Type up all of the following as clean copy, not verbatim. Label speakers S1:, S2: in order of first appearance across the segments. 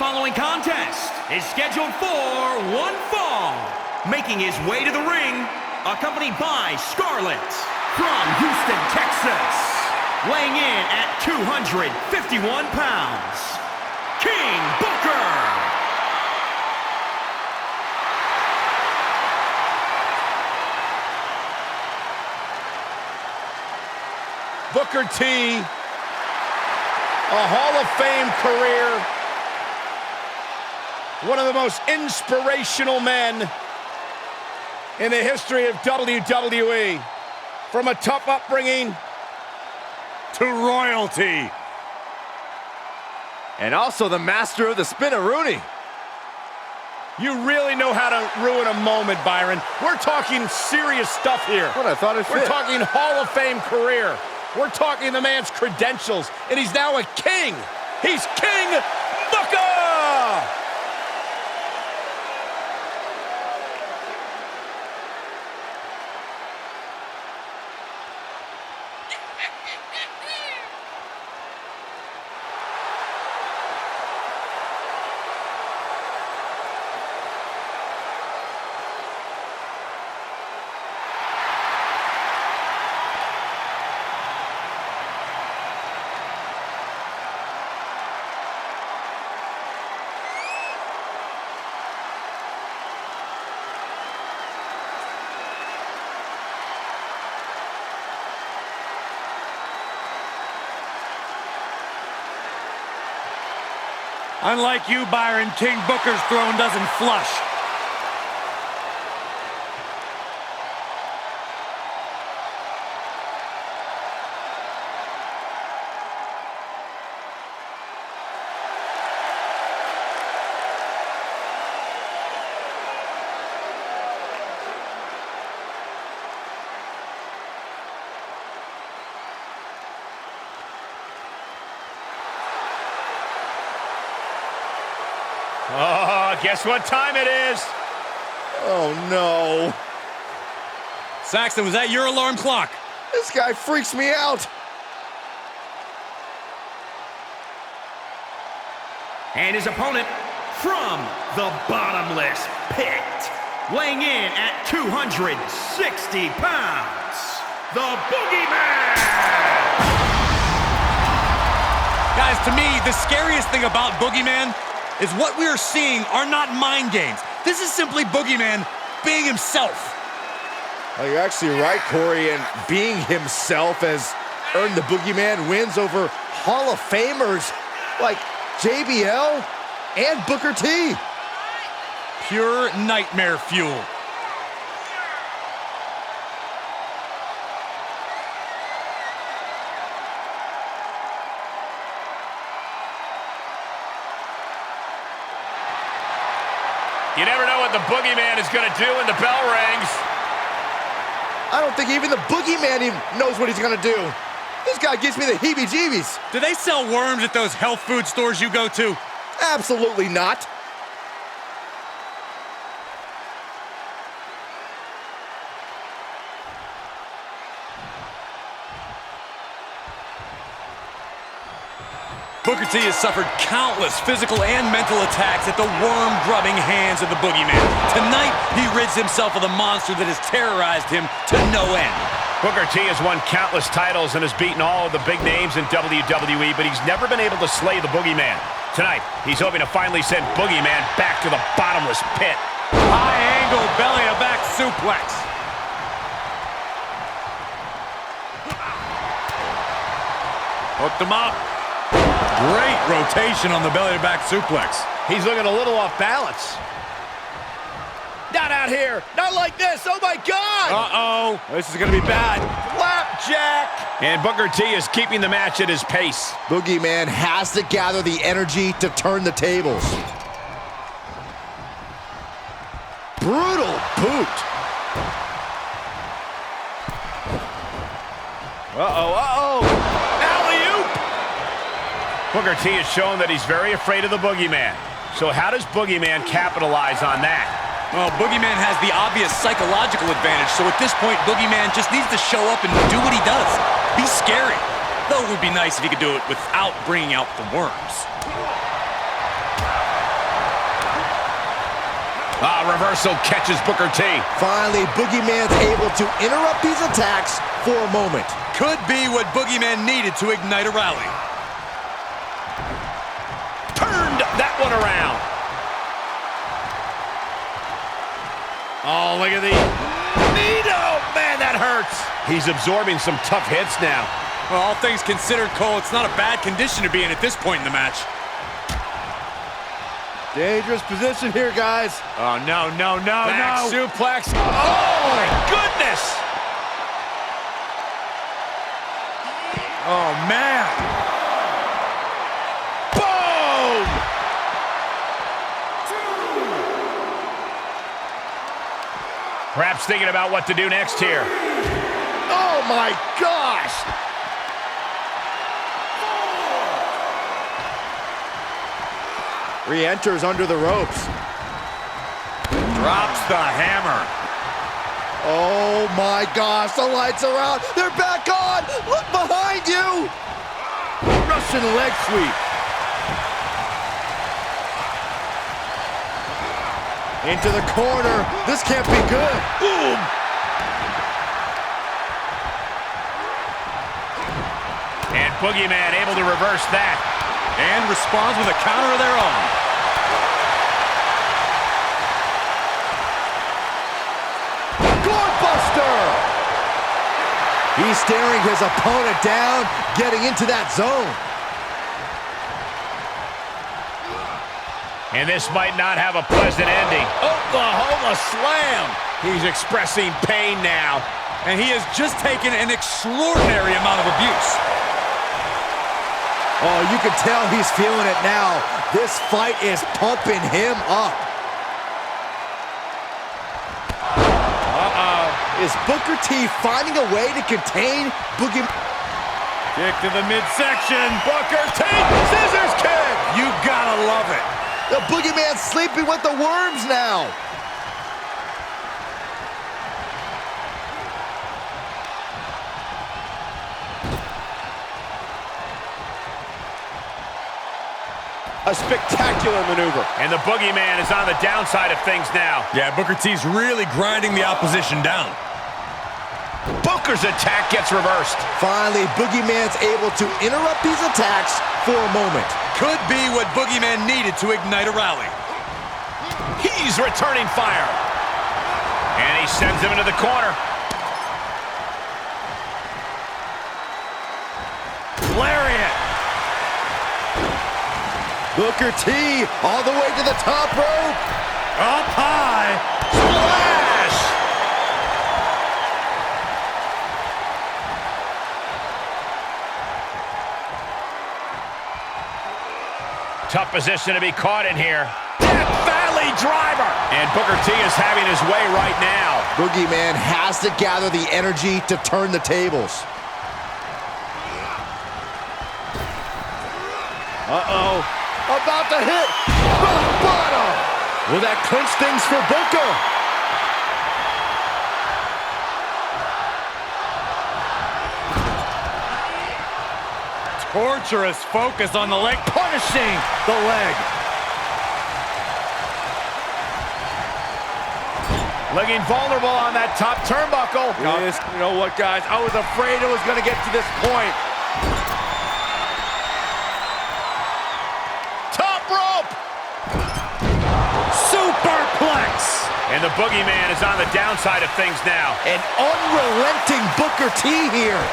S1: following contest is scheduled for one fall. Making his way to the ring, accompanied by Scarlett from Houston, Texas. Weighing in at 251 pounds, King Booker.
S2: Booker T, a Hall of Fame career, one of the most inspirational men in the history of WWE. From a tough upbringing to royalty.
S3: And also the master of the spin-a-rooney.
S2: You really know how to ruin a moment, Byron. We're talking serious stuff here.
S3: What, I thought it fit.
S2: We're talking Hall of Fame career. We're talking the man's credentials, and he's now a king. He's King Booker!
S4: Unlike you, Byron, King Booker's throne doesn't flush.
S2: Oh, guess what time it is?
S3: Oh, no.
S4: Saxton, was that your alarm clock?
S3: This guy freaks me out.
S1: And his opponent from the bottomless pit, weighing in at 260 pounds, the Boogeyman!
S4: Guys, to me, the scariest thing about Boogeyman is what we are seeing are not mind games. This is simply Boogeyman being himself.
S3: Well, you're actually right, Corey, and being himself has earned the Boogeyman wins over Hall of Famers like JBL and Booker T.
S4: Pure nightmare fuel.
S2: You never know what the Boogeyman is going to do when the bell rings.
S3: I don't think even the Boogeyman even knows what he's gonna do. This guy gives me the heebie-jeebies.
S4: Do they sell worms at those health food stores you go to?
S3: Absolutely not.
S4: Booker T has suffered countless physical and mental attacks at the worm-grubbing hands of the Boogeyman. Tonight, he rids himself of the monster that has terrorized him to no end.
S2: Booker T has won countless titles and has beaten all of the big names in WWE, but he's never been able to slay the Boogeyman. Tonight, he's hoping to finally send Boogeyman back to the bottomless pit.
S4: High-angle belly-to-back suplex. Hooked him up. Great rotation on the belly-to-back suplex.
S2: He's looking a little off balance. Not out here. Not like this. Oh, my God.
S4: Uh-oh. This is going to be bad.
S2: Flapjack. And Booker T is keeping the match at his pace.
S3: Boogeyman has to gather the energy to turn the tables. Brutal boot.
S2: Uh-oh. Alley-oop. Booker T has shown that he's very afraid of the Boogeyman. So how does Boogeyman capitalize on that?
S4: Well, Boogeyman has the obvious psychological advantage, so at this point, Boogeyman just needs to show up and do what he does. Be scary. Though it would be nice if he could do it without bringing out the worms.
S2: Reversal catches Booker T.
S3: Finally, Boogeyman's able to interrupt these attacks for a moment.
S4: Could be what Boogeyman needed to ignite a rally.
S2: Turned that one around. Oh, look at the knee. Oh, man, that hurts. He's absorbing some tough hits now.
S4: Well, all things considered, Cole, it's not a bad condition to be in at this point in the match.
S3: Dangerous position here, guys.
S2: Oh, no, no, no,
S4: Back
S2: no.
S4: suplex.
S2: Oh, my goodness.
S4: Oh, man.
S2: Boom! Perhaps thinking about what to do next here. Oh, my gosh.
S3: Re-enters under the ropes.
S4: Drops the hammer.
S3: Oh my gosh, the lights are out. They're back on. Look behind you.
S2: Russian leg sweep.
S3: Into the corner. This can't be good.
S2: Boom! And Boogeyman able to reverse that.
S4: And responds with a counter of their own.
S3: Gourbuster! He's staring his opponent down, getting into that zone.
S2: And this might not have a pleasant ending. Oklahoma slam! He's expressing pain now.
S4: And he has just taken an extraordinary amount of abuse.
S3: Oh, you can tell he's feeling it now. This fight is pumping him up. Is Booker T finding a way to contain Boogeyman?
S4: Kick to the midsection.
S2: Booker T, scissors kick!
S4: You gotta love it.
S3: The Boogeyman's sleeping with the worms now.
S2: A spectacular maneuver. And the Boogeyman is on the downside of things now.
S4: Yeah, Booker T's really grinding the opposition down.
S2: Booker's attack gets reversed.
S3: Finally, Boogeyman's able to interrupt these attacks for a moment.
S4: Could be what Boogeyman needed to ignite a rally.
S2: He's returning fire. And he sends him into the corner.
S4: Lariat.
S3: Booker T all the way to the top rope.
S4: Up high.
S2: Splash! Tough position to be caught in here. Death Valley driver! And Booker T is having his way right now.
S3: Boogeyman has to gather the energy to turn the tables. Uh-oh. About to hit rock bottom. Will that clinch things for Booker?
S4: Torturous focus on the leg, punishing the leg.
S2: Looking vulnerable on that top turnbuckle.
S3: Yes, you know what, guys? I was afraid it was going to get to this point.
S2: Top rope!
S4: Superplex.
S2: And the Boogeyman is on the downside of things now.
S3: An unrelenting Booker T here.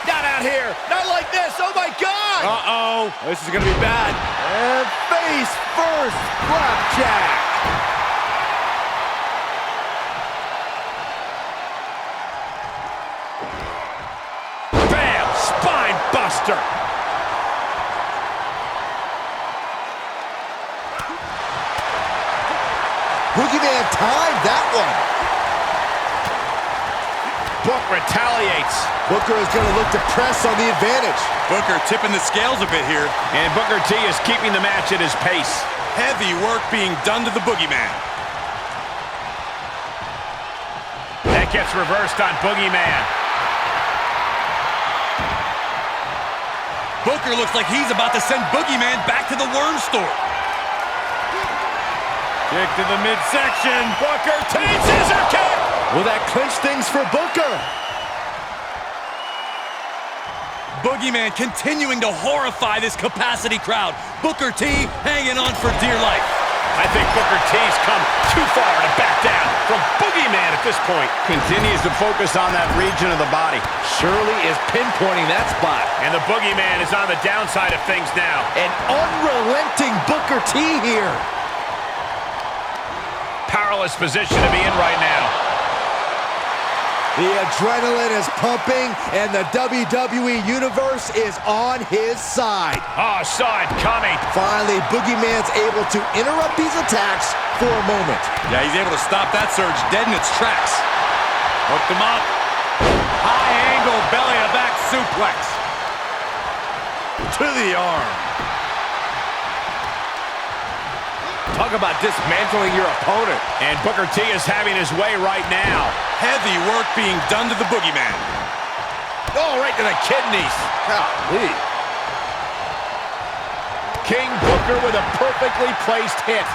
S2: Not out here. Not like this. Oh, my God.
S3: Uh-oh. This is going to be bad. And face first, flapjack.
S2: Bam! Spine buster.
S3: Boogeyman timed that one.
S2: Book retaliates.
S3: Booker is going to look to press on the advantage.
S4: Booker tipping the scales a bit here.
S2: And Booker T is keeping the match at his pace.
S4: Heavy work being done to the Boogeyman.
S2: That gets reversed on Boogeyman.
S4: Booker looks like he's about to send Boogeyman back to the worm store. Kick to the midsection.
S2: Booker T scissor kick.
S3: Will that clinch things for Booker?
S4: Boogeyman continuing to horrify this capacity crowd. Booker T hanging on for dear life.
S2: I think Booker T's come too far to back down from Boogeyman at this point. Continues to focus on that region of the body.
S3: Shirley is pinpointing that spot.
S2: And the Boogeyman is on the downside of things now.
S3: An unrelenting Booker T here.
S2: Powerless position to be in right now.
S3: The adrenaline is pumping, and the WWE Universe is on his side.
S2: Oh, saw it coming.
S3: Finally, Boogeyman's able to interrupt these attacks for a moment.
S4: Yeah, he's able to stop that surge dead in its tracks. Hooked him up. High angle belly to back suplex. To the arm.
S2: Talk about dismantling your opponent. And Booker T is having his way right now.
S4: Heavy work being done to the Boogeyman.
S2: Oh, right to the kidneys.
S3: Golly.
S2: King Booker with a perfectly placed hit.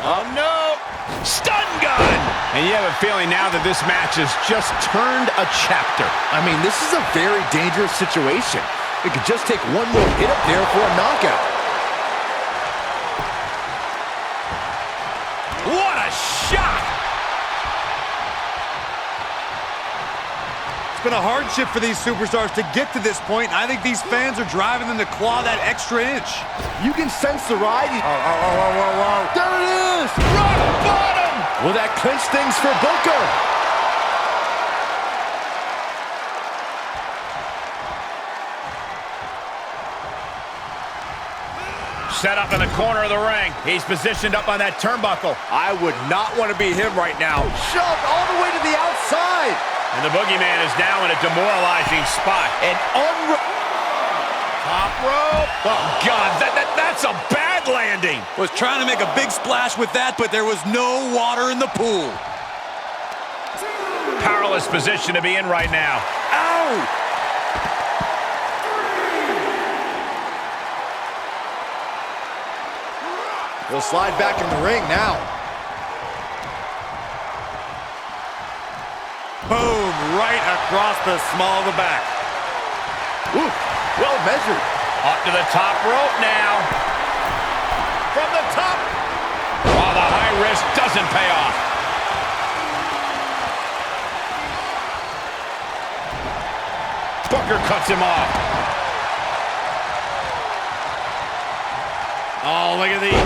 S2: Oh, no. Stun gun. And you have a feeling now that this match has just turned a chapter.
S3: I mean, this is a very dangerous situation. It could just take one more hit up there for a knockout.
S2: What a shot!
S5: It's been a hardship for these superstars to get to this point, and I think these fans are driving them to claw that extra inch.
S3: You can sense the ride. There it is!
S2: Rock bottom!
S3: Will that clinch things for Booker?
S2: Set up in the corner of the ring. He's positioned up on that turnbuckle. I would not want to be him right now.
S3: Shoved all the way to the outside.
S2: And the Boogeyman is now in a demoralizing spot.
S3: And
S2: top rope. Oh, God, that's a bad landing.
S4: Was trying to make a big splash with that, but there was no water in the pool.
S2: Powerless position to be in right now.
S4: Ow!
S3: He'll slide back in the ring now.
S5: Boom, right across the small of the back.
S3: Ooh, well measured.
S2: Up to the top rope now. From the top. Oh, the high risk doesn't pay off. Booker cuts him off. Oh, look at the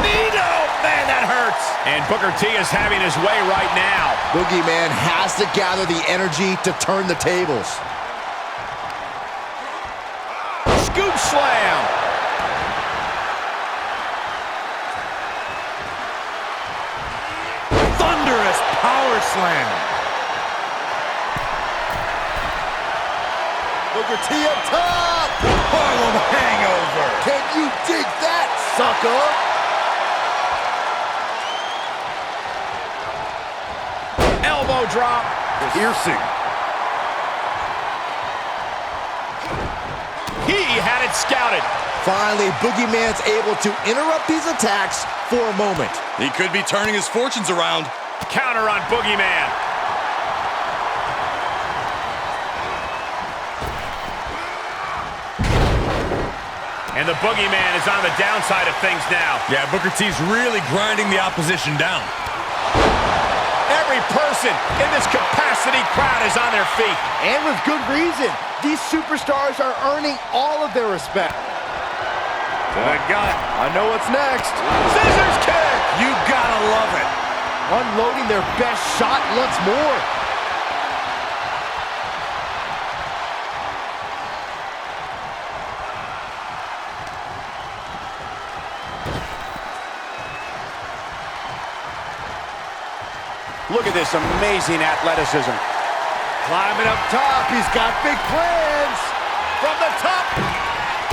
S2: Nino! Man, that hurts. And Booker T is having his way right now.
S3: Boogeyman has to gather the energy to turn the tables.
S2: Scoop slam.
S5: Thunderous power slam.
S3: Booker T up top.
S5: Harlem hangover.
S3: Can you dig that, sucker?
S2: Elbow drop.
S3: Piercing.
S2: He had it scouted.
S3: Finally, Boogeyman's able to interrupt these attacks for a moment.
S4: He could be turning his fortunes around.
S2: Counter on Boogeyman. And the Boogeyman is on the downside of things now.
S4: Yeah, Booker T's really grinding the opposition down.
S2: Every person in this capacity crowd is on their feet.
S3: And with good reason. These superstars are earning all of their respect.
S5: I got it.
S3: I know what's next.
S2: Scissors kick!
S5: You gotta love it.
S3: Unloading their best shot once more.
S2: Look at this amazing athleticism.
S3: Climbing up top, he's got big plans.
S2: From the top.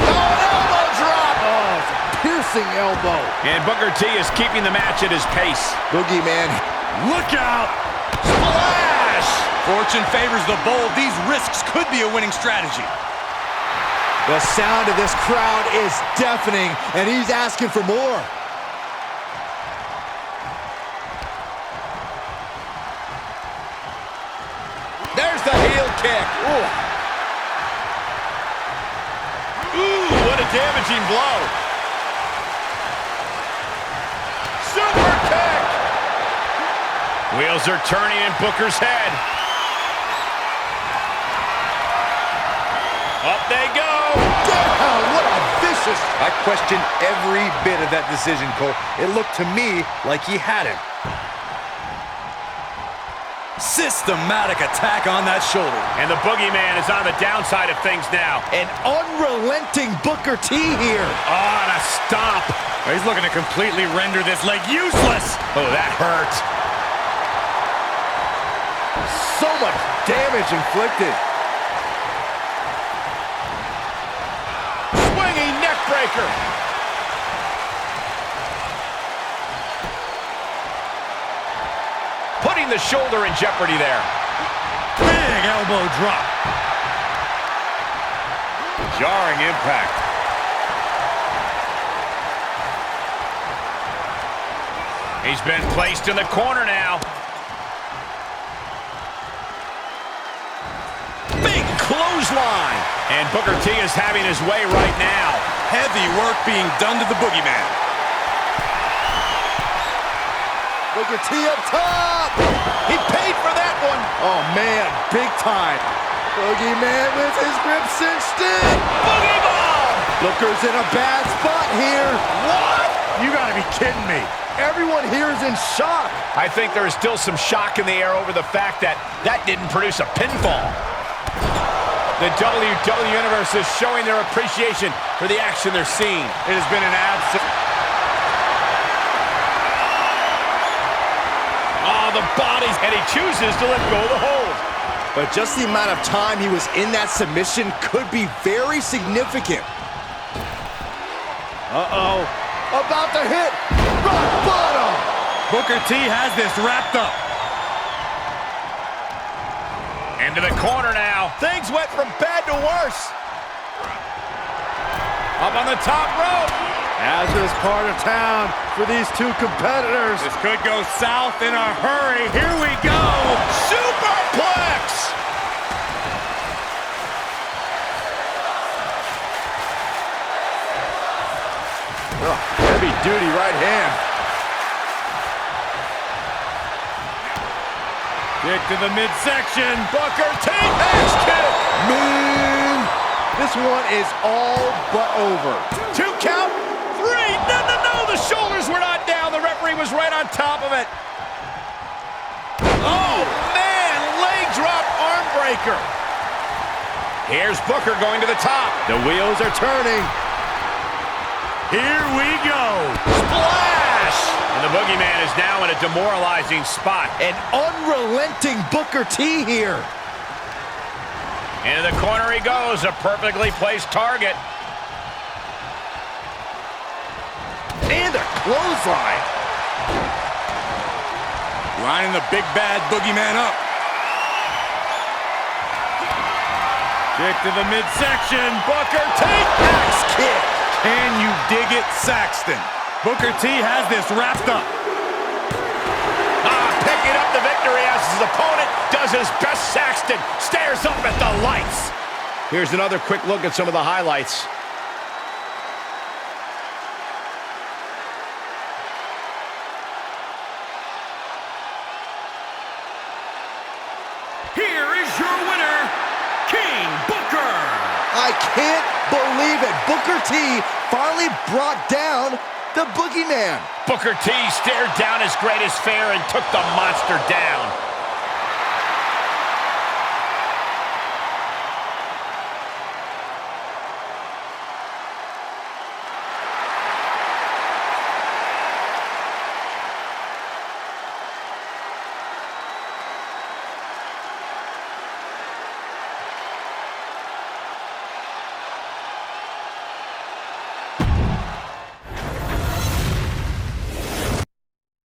S2: Oh, an elbow drop.
S3: Oh, it's a Bouncing elbow.
S2: And Booker T is keeping the match at his pace.
S3: Boogeyman.
S5: Look out!
S2: Splash!
S4: Fortune favors the bold. These risks could be a winning strategy.
S3: The sound of this crowd is deafening, and he's asking for more.
S2: There's the heel kick. Ooh, what a damaging blow. Super kick. Wheels are turning in Booker's head. Up they go.
S3: Down. What a vicious.
S5: I question every bit of that decision, Cole. It looked to me like he had him.
S4: Systematic attack on that shoulder.
S2: And the Boogeyman is on the downside of things now.
S3: An unrelenting Booker T here.
S2: Oh, and a stomp.
S5: He's looking to completely render this leg useless.
S2: Oh, that hurt.
S3: So much damage inflicted.
S2: Swinging neck breaker. Putting the shoulder in jeopardy there.
S5: Big elbow drop.
S2: Jarring impact. He's been placed in the corner now. Big clothesline. And Booker T is having his way right now.
S4: Heavy work being done to the Boogeyman.
S3: Booker T up top.
S2: He paid for that one.
S3: Oh, man, big time. Boogeyman with his grip cinched in.
S2: Boogie bomb.
S3: Booker's in a bad spot here.
S2: What?
S5: You gotta be kidding me.
S3: Everyone here is in shock.
S2: I think there is still some shock in the air over the fact that that didn't produce a pinfall. The WWE Universe is showing their appreciation for the action they're seeing.
S5: It has been an absolute...
S2: Oh, the bodies, and he chooses to let go of the hold.
S3: But just the amount of time he was in that submission could be very significant.
S2: Uh-oh.
S3: About to hit rock bottom.
S5: Booker T has this wrapped up.
S2: Into the corner now. Things went from bad to worse. Up on the top rope.
S5: Hazardous part of town for these two competitors. This could go south in a hurry. Here we go.
S2: Superplex.
S3: Oh, heavy duty right hand.
S5: Kick to the midsection.
S2: Booker T. Axe kick.
S3: Man, this one is all but over.
S2: 2 count. 3. No. The shoulders were not down. The referee was right on top of it. Oh, man. Leg drop arm breaker. Here's Booker going to the top.
S3: The wheels are turning.
S5: Here we go.
S2: Splash! And the Boogeyman is now in a demoralizing spot.
S3: An unrelenting Booker T here.
S2: Into the corner he goes, a perfectly placed target.
S3: And a clothesline.
S4: Lining the big bad Boogeyman up.
S5: Kick to the midsection.
S2: Booker T. Axe kick.
S5: Can you dig it, Saxton? Booker T has this wrapped up.
S2: Picking up the victory as his opponent does his best. Saxton stares up at the lights. Here's another quick look at some of the highlights. Here is your winner, King Booker.
S3: I can't believe it. Booker T finally brought down the Boogeyman.
S2: Booker T stared down his greatest fear and took the monster down.